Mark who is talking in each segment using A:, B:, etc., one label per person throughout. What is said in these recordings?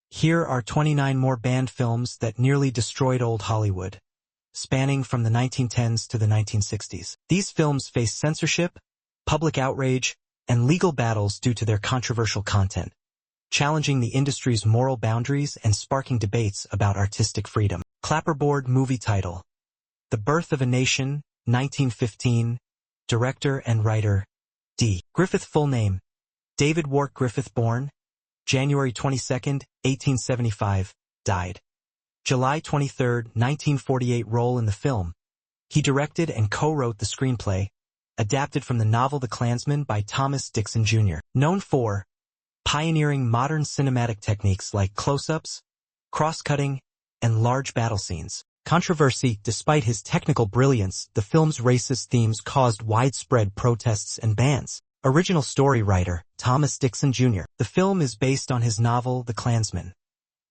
A: Here are 29 more banned films that nearly destroyed old Hollywood, spanning from the 1910s to the 1960s. These films face censorship, public outrage, and legal battles due to their controversial content, challenging the industry's moral boundaries and sparking debates about artistic freedom. Clapperboard movie title: The Birth of a Nation, 1915, director and writer, D. Griffith. Full name: David Wark Griffith. Born January 22, 1875, died July 23, 1948. Role in the film: he directed and co-wrote the screenplay, adapted from the novel The Klansman by Thomas Dixon Jr. Known for pioneering modern cinematic techniques like close-ups, cross-cutting, and large battle scenes. Controversy: despite his technical brilliance, the film's racist themes caused widespread protests and bans. Original story writer: Thomas Dixon Jr. The film is based on his novel The Klansman,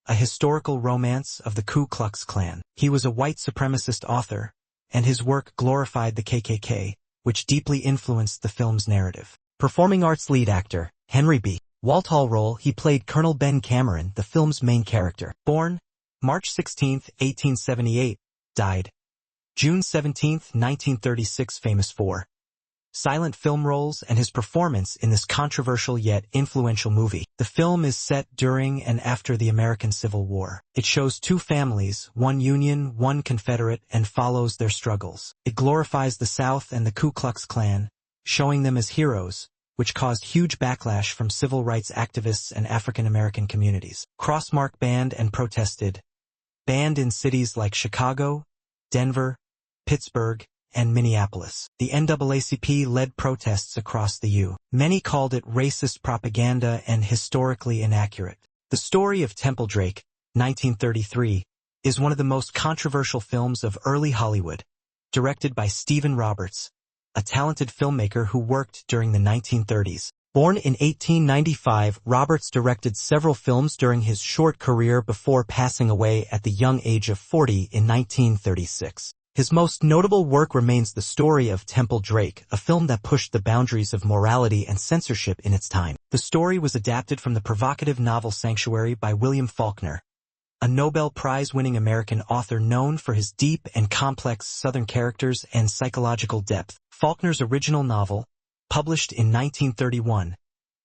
A: a historical romance of the Ku Klux Klan. He was a white supremacist author, and his work glorified the KKK, which deeply influenced the film's narrative. Performing arts: lead actor, Henry B. Walthall. Role: he played Colonel Ben Cameron, the film's main character. Born March 16, 1878, died June 17, 1936. Famous for silent film roles and his performance in this controversial yet influential movie. The film is set during and after the American Civil War. It shows two families, one Union, one Confederate, and follows their struggles. It glorifies the South and the Ku Klux Klan, showing them as heroes, which caused huge backlash from civil rights activists and African American communities. Crossmark: banned and protested. Banned in cities like Chicago, Denver, Pittsburgh, and Minneapolis. The NAACP led protests across the U.S. Many called it racist propaganda and historically inaccurate. The Story of Temple Drake, 1933, is one of the most controversial films of early Hollywood, directed by Stephen Roberts, a talented filmmaker who worked during the 1930s. Born in 1895, Roberts directed several films during his short career before passing away at the young age of 40 in 1936. His most notable work remains The Story of Temple Drake, a film that pushed the boundaries of morality and censorship in its time. The story was adapted from the provocative novel Sanctuary by William Faulkner, a Nobel Prize-winning American author known for his deep and complex Southern characters and psychological depth. Faulkner's original novel, published in 1931,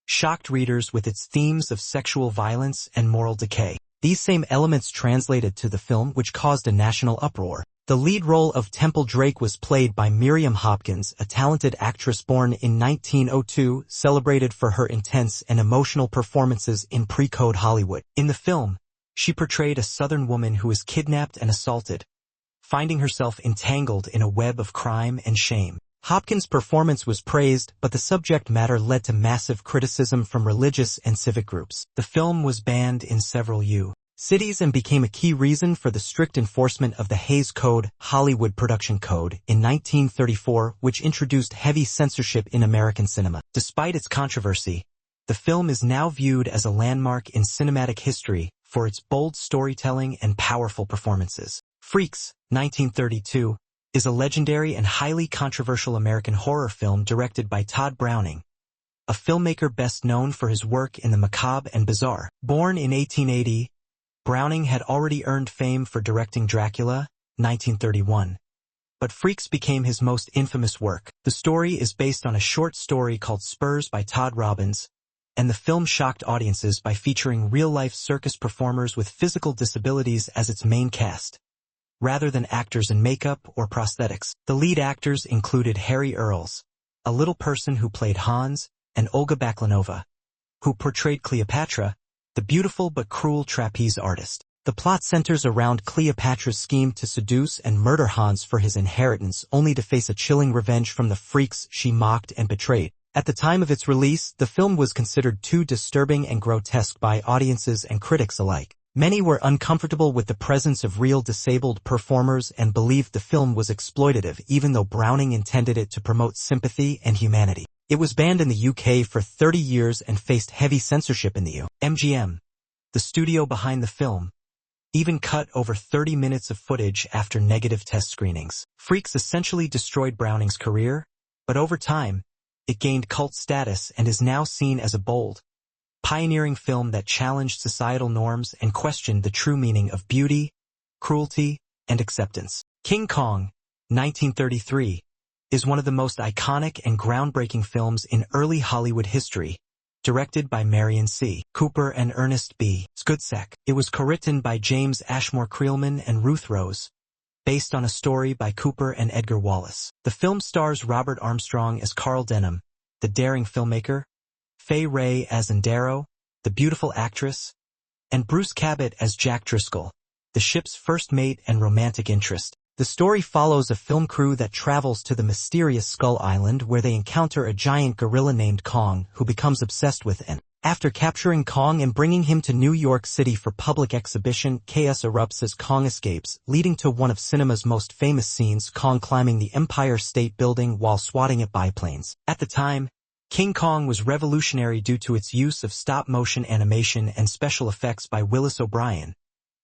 A: shocked readers with its themes of sexual violence and moral decay. These same elements translated to the film, which caused a national uproar. The lead role of Temple Drake was played by Miriam Hopkins, a talented actress born in 1902, celebrated for her intense and emotional performances in pre-code Hollywood. In the film, she portrayed a Southern woman who is kidnapped and assaulted, finding herself entangled in a web of crime and shame. Hopkins' performance was praised, but the subject matter led to massive criticism from religious and civic groups. The film was banned in several U.S. cities and became a key reason for the strict enforcement of the Hays Code, Hollywood Production Code, in 1934, which introduced heavy censorship in American cinema. Despite its controversy, the film is now viewed as a landmark in cinematic history for its bold storytelling and powerful performances. Freaks, 1932, is a legendary and highly controversial American horror film directed by Todd Browning, a filmmaker best known for his work in the macabre and bizarre. Born in 1880, Browning had already earned fame for directing Dracula, 1931, but Freaks became his most infamous work. The story is based on a short story called Spurs by Todd Robbins, and the film shocked audiences by featuring real-life circus performers with physical disabilities as its main cast, rather than actors in makeup or prosthetics. The lead actors included Harry Earls, a little person who played Hans, and Olga Baklanova, who portrayed Cleopatra, the beautiful but cruel trapeze artist. The plot centers around Cleopatra's scheme to seduce and murder Hans for his inheritance, only to face a chilling revenge from the freaks she mocked and betrayed. At the time of its release, the film was considered too disturbing and grotesque by audiences and critics alike. Many were uncomfortable with the presence of real disabled performers and believed the film was exploitative, even though Browning intended it to promote sympathy and humanity. It was banned in the UK for 30 years and faced heavy censorship in the U.S. MGM, the studio behind the film, even cut over 30 minutes of footage after negative test screenings. Freaks essentially destroyed Browning's career, but over time, it gained cult status and is now seen as a bold, pioneering film that challenged societal norms and questioned the true meaning of beauty, cruelty, and acceptance. King Kong, 1933, is one of the most iconic and groundbreaking films in early Hollywood history, directed by Marion C. Cooper and Ernest B. Skudczak. It was co-written by James Ashmore Creelman and Ruth Rose, based on a story by Cooper and Edgar Wallace. The film stars Robert Armstrong as Carl Denham, the daring filmmaker, Fay Wray as Endero, the beautiful actress, and Bruce Cabot as Jack Driscoll, the ship's first mate and romantic interest. The story follows a film crew that travels to the mysterious Skull Island where they encounter a giant gorilla named Kong who becomes obsessed with it. After capturing Kong and bringing him to New York City for public exhibition, chaos erupts as Kong escapes, leading to one of cinema's most famous scenes, Kong climbing the Empire State Building while swatting at biplanes. At the time, King Kong was revolutionary due to its use of stop-motion animation and special effects by Willis O'Brien,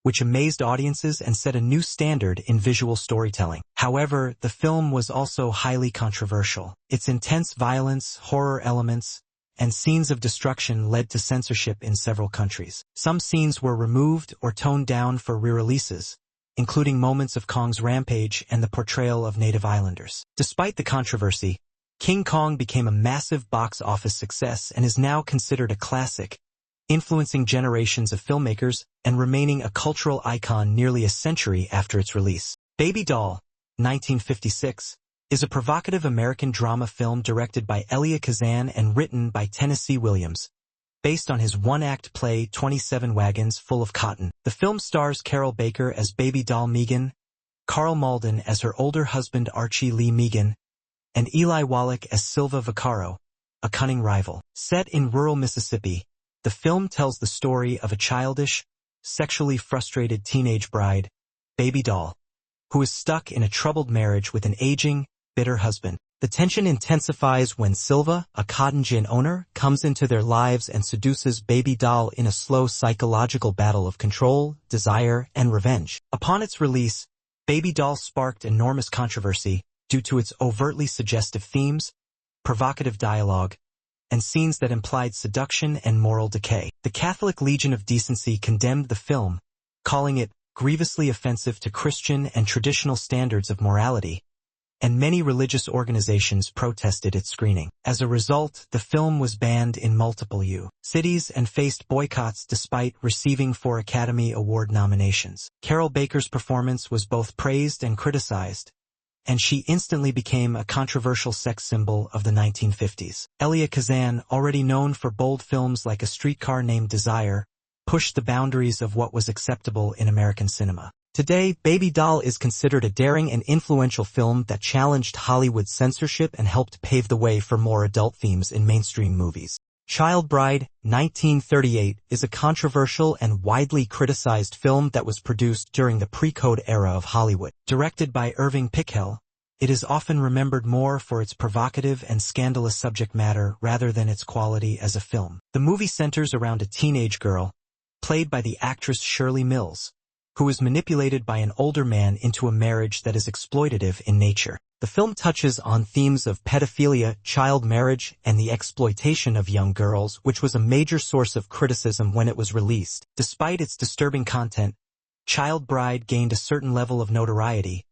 A: which amazed audiences and set a new standard in visual storytelling. However, the film was also highly controversial. Its intense violence, horror elements, and scenes of destruction led to censorship in several countries. Some scenes were removed or toned down for re-releases, including moments of Kong's rampage and the portrayal of native islanders. Despite the controversy, King Kong became a massive box office success and is now considered a classic, influencing generations of filmmakers and remaining a cultural icon nearly a century after its release. Baby Doll, 1956, is a provocative American drama film directed by Elia Kazan and written by Tennessee Williams, based on his one-act play 27 Wagons Full of Cotton. The film stars Carol Baker as Baby Doll Megan, Carl Malden as her older husband Archie Lee Megan, and Eli Wallach as Silva Vaccaro, a cunning rival. Set in rural Mississippi, the film tells the story of a childish, sexually frustrated teenage bride, Baby Doll, who is stuck in a troubled marriage with an aging, bitter husband. The tension intensifies when Silva, a cotton gin owner, comes into their lives and seduces Baby Doll in a slow psychological battle of control, desire, and revenge. Upon its release, Baby Doll sparked enormous controversy due to its overtly suggestive themes, provocative dialogue, and scenes that implied seduction and moral decay. The Catholic Legion of Decency condemned the film, calling it grievously offensive to Christian and traditional standards of morality, and many religious organizations protested its screening. As a result, the film was banned in multiple cities and faced boycotts despite receiving 4 Academy Award nominations. Carol Baker's performance was both praised and criticized, and she instantly became a controversial sex symbol of the 1950s. Elia Kazan, already known for bold films like A Streetcar Named Desire, pushed the boundaries of what was acceptable in American cinema. Today, Baby Doll is considered a daring and influential film that challenged Hollywood censorship and helped pave the way for more adult themes in mainstream movies. Child Bride, 1938, is a controversial and widely criticized film that was produced during the pre-code era of Hollywood. Directed by Irving Pichel, it is often remembered more for its provocative and scandalous subject matter rather than its quality as a film. The movie centers around a teenage girl, played by the actress Shirley Mills, who is manipulated by an older man into a marriage that is exploitative in nature. The film touches on themes of pedophilia, child marriage, and the exploitation of young girls, which was a major source of criticism when it was released. Despite its disturbing content, Child Bride gained a certain level of notoriety,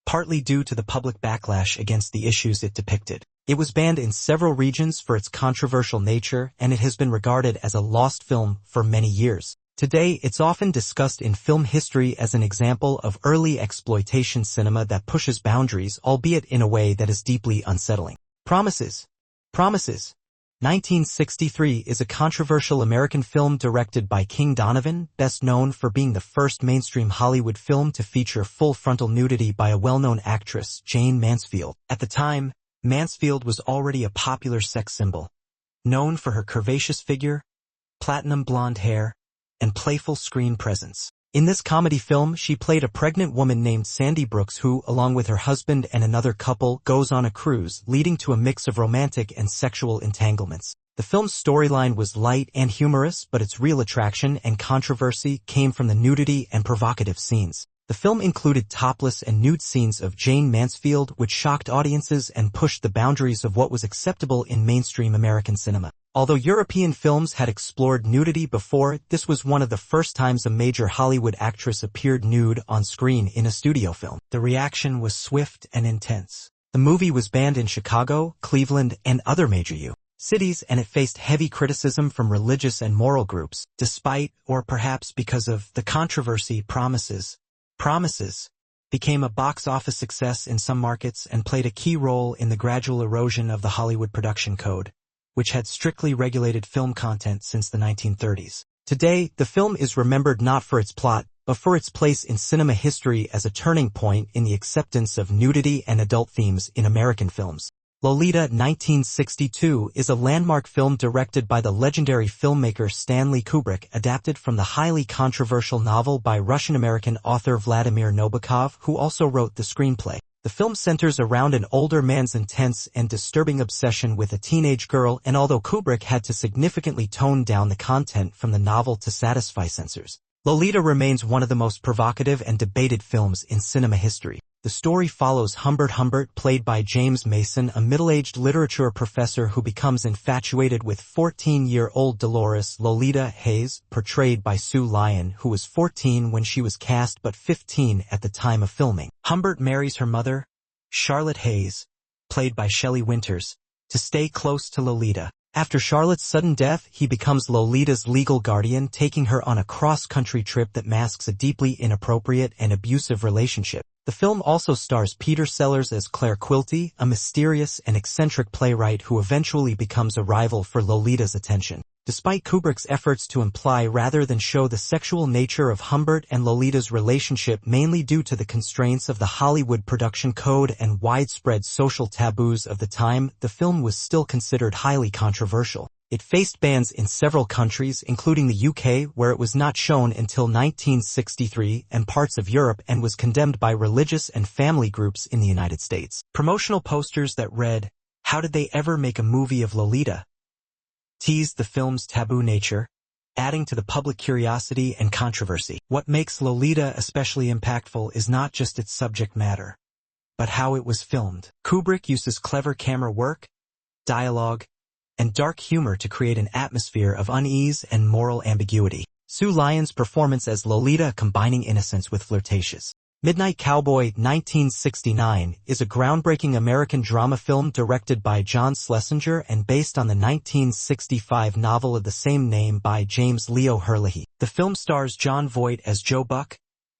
A: partly due to the public backlash against the issues it depicted. It was banned in several regions for its controversial nature, and it has been regarded as a lost film for many years. Today, it's often discussed in film history as an example of early exploitation cinema that pushes boundaries, albeit in a way that is deeply unsettling. Promises. 1963 is a controversial American film directed by King Donovan, best known for being the first mainstream Hollywood film to feature full frontal nudity by a well-known actress, Jane Mansfield. At the time, Mansfield was already a popular sex symbol, known for her curvaceous figure, platinum blonde hair, and playful screen presence. In this comedy film, she played a pregnant woman named Sandy Brooks who, along with her husband and another couple, goes on a cruise, leading to a mix of romantic and sexual entanglements. The film's storyline was light and humorous, but its real attraction and controversy came from the nudity and provocative scenes. The film included topless and nude scenes of Jane Mansfield, which shocked audiences and pushed the boundaries of what was acceptable in mainstream American cinema. Although European films had explored nudity before, this was one of the first times a major Hollywood actress appeared nude on screen in a studio film. The reaction was swift and intense. The movie was banned in Chicago, Cleveland, and other major U.S. cities, and it faced heavy criticism from religious and moral groups, despite, or perhaps because of, the controversy. Promises became a box office success in some markets and played a key role in the gradual erosion of the Hollywood production code, which had strictly regulated film content since the 1930s. Today, the film is remembered not for its plot, but for its place in cinema history as a turning point in the acceptance of nudity and adult themes in American films. Lolita 1962 is a landmark film directed by the legendary filmmaker Stanley Kubrick, adapted from the highly controversial novel by Russian-American author Vladimir Nabokov, who also wrote the screenplay. The film centers around an older man's intense and disturbing obsession with a teenage girl, and although Kubrick had to significantly tone down the content from the novel to satisfy censors, Lolita remains one of the most provocative and debated films in cinema history. The story follows Humbert, played by James Mason, a middle-aged literature professor who becomes infatuated with 14-year-old Dolores Lolita Hayes, portrayed by Sue Lyon, who was 14 when she was cast but 15 at the time of filming. Humbert marries her mother, Charlotte Hayes, played by Shelley Winters, to stay close to Lolita. After Charlotte's sudden death, he becomes Lolita's legal guardian, taking her on a cross-country trip that masks a deeply inappropriate and abusive relationship. The film also stars Peter Sellers as Claire Quilty, a mysterious and eccentric playwright who eventually becomes a rival for Lolita's attention. Despite Kubrick's efforts to imply rather than show the sexual nature of Humbert and Lolita's relationship, mainly due to the constraints of the Hollywood production code and widespread social taboos of the time, the film was still considered highly controversial. It faced bans in several countries, including the UK, where it was not shown until 1963, and parts of Europe, and was condemned by religious and family groups in the United States. Promotional posters that read, "How did they ever make a movie of Lolita?" teased the film's taboo nature, adding to the public curiosity and controversy. What makes Lolita especially impactful is not just its subject matter, but how it was filmed. Kubrick uses clever camera work, dialogue, and dark humor to create an atmosphere of unease and moral ambiguity. Sue Lyon's performance as Lolita, combining innocence with flirtatious. Midnight Cowboy 1969 is a groundbreaking American drama film directed by John Schlesinger and based on the 1965 novel of the same name by James Leo Herlihy. The film stars John Voight as Joe Buck,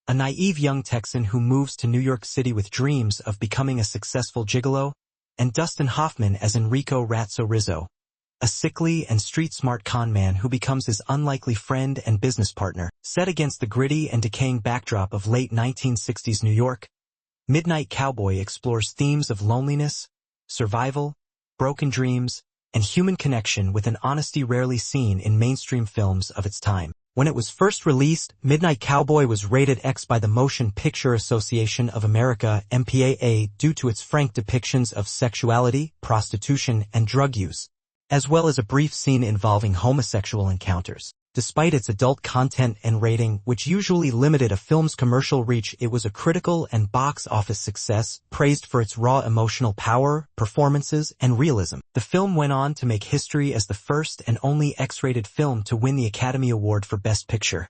A: a naive young Texan who moves to New York City with dreams of becoming a successful gigolo, and Dustin Hoffman as Enrico Razzo Rizzo, a sickly and street-smart con man who becomes his unlikely friend and business partner. Set against the gritty and decaying backdrop of late 1960s New York, Midnight Cowboy explores themes of loneliness, survival, broken dreams, and human connection with an honesty rarely seen in mainstream films of its time. When it was first released, Midnight Cowboy was rated X by the Motion Picture Association of America, MPAA, due to its frank depictions of sexuality, prostitution, and drug use, as well as a brief scene involving homosexual encounters. Despite its adult content and rating, which usually limited a film's commercial reach, it was a critical and box office success, praised for its raw emotional power, performances, and realism. The film went on to make history as the first and only X-rated film to win the Academy Award for Best Picture,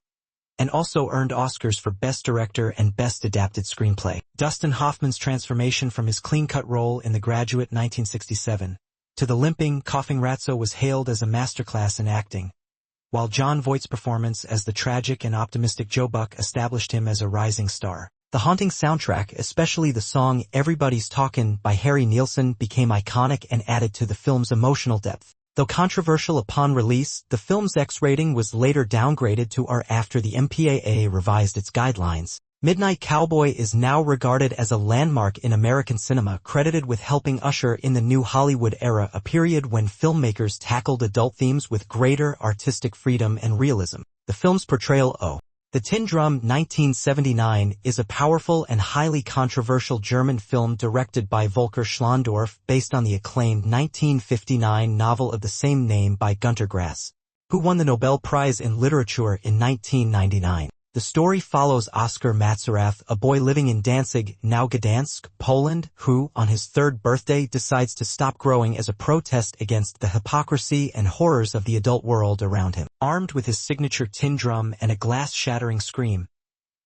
A: and also earned Oscars for Best Director and Best Adapted Screenplay. Dustin Hoffman's transformation from his clean-cut role in The Graduate 1967 to the limping, coughing Ratso was hailed as a masterclass in acting, while John Voight's performance as the tragic and optimistic Joe Buck established him as a rising star. The haunting soundtrack, especially the song Everybody's Talkin' by Harry Nilsson, became iconic and added to the film's emotional depth. Though controversial upon release, the film's X rating was later downgraded to R after the MPAA revised its guidelines. Midnight Cowboy is now regarded as a landmark in American cinema, credited with helping usher in the new Hollywood era, a period when filmmakers tackled adult themes with greater artistic freedom and realism. The film's portrayal of The Tin Drum 1979 is a powerful and highly controversial German film directed by Volker Schlondorf, based on the acclaimed 1959 novel of the same name by Gunter Grass, who won the Nobel Prize in Literature in 1999. The story follows Oskar Matzerath, a boy living in Danzig, now Gdansk, Poland, who, on his 3rd birthday, decides to stop growing as a protest against the hypocrisy and horrors of the adult world around him. Armed with his signature tin drum and a glass-shattering scream,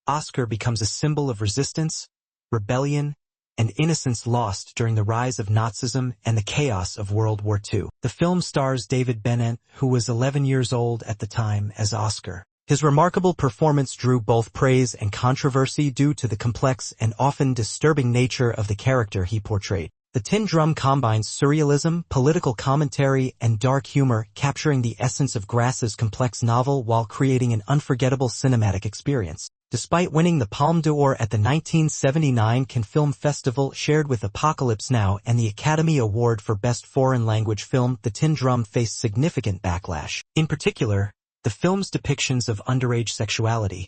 A: Oskar becomes a symbol of resistance, rebellion, and innocence lost during the rise of Nazism and the chaos of World War II. The film stars David Bennett, who was 11 years old at the time, as Oskar. His remarkable performance drew both praise and controversy due to the complex and often disturbing nature of the character he portrayed. The Tin Drum combines surrealism, political commentary, and dark humor, capturing the essence of Grass's complex novel while creating an unforgettable cinematic experience. Despite winning the Palme d'Or at the 1979 Cannes Film Festival shared with Apocalypse Now and the Academy Award for Best Foreign Language Film, The Tin Drum faced significant backlash. In particular, the film's depictions of underage sexuality,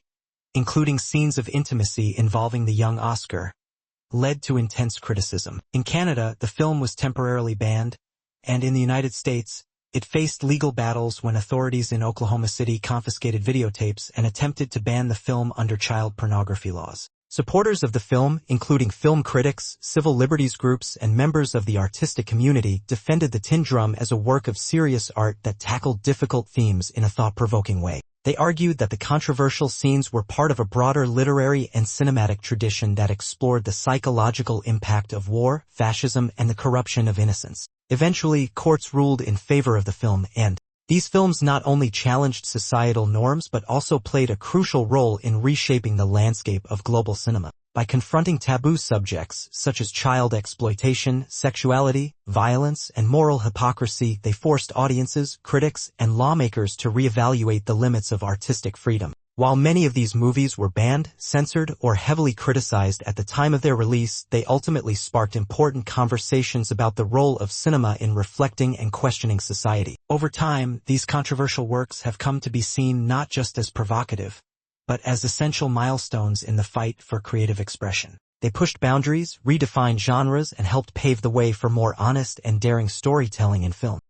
A: including scenes of intimacy involving the young Oskar, led to intense criticism. In Canada, the film was temporarily banned, and in the United States, it faced legal battles when authorities in Oklahoma City confiscated videotapes and attempted to ban the film under child pornography laws. Supporters of the film, including film critics, civil liberties groups, and members of the artistic community, defended The Tin Drum as a work of serious art that tackled difficult themes in a thought-provoking way. They argued that the controversial scenes were part of a broader literary and cinematic tradition that explored the psychological impact of war, fascism, and the corruption of innocence. Eventually, courts ruled in favor of the film, and these films not only challenged societal norms but also played a crucial role in reshaping the landscape of global cinema. By confronting taboo subjects such as child exploitation, sexuality, violence, and moral hypocrisy, they forced audiences, critics, and lawmakers to reevaluate the limits of artistic freedom. While many of these movies were banned, censored, or heavily criticized at the time of their release, they ultimately sparked important conversations about the role of cinema in reflecting and questioning society. Over time, these controversial works have come to be seen not just as provocative, but as essential milestones in the fight for creative expression. They pushed boundaries, redefined genres, and helped pave the way for more honest and daring storytelling in film.